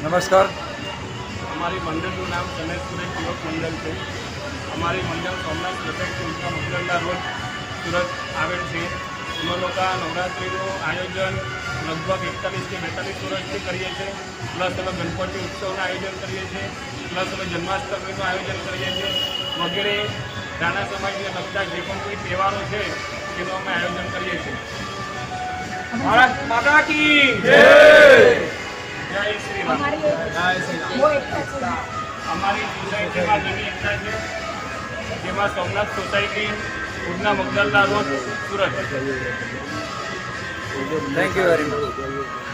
नमस्कार। हमारी मंडल का नाम गणेशपुरी युवक मंडल है। हमारी मंडल सोमनाथ सोसायटी उनका मंडलना रोज सूरत आवेल है। हम लोग नवरात्रि आयोजन लगभग 41 के 42 वर्षથી કરીએ છીએ। प्लस અમે ગણપતિ ઉત્સવનું આયોજન કરીએ છીએ, પ્લસ અમે જન્માષ્ટમીનું આયોજન કરીએ છીએ વગેરે રાણા સમાજને લગતા જે પણ કોઈ તહેવારો છે તેનું અમે આયોજન કરીએ છીએ। ભારત માતા की જય। जय श्री राम। जय श्री राम। हमारी सोसायटी में जेनी एकता है जेमा सोमनाथ सोसायटी उड़ना मगदलना road Surat. Thank you very much.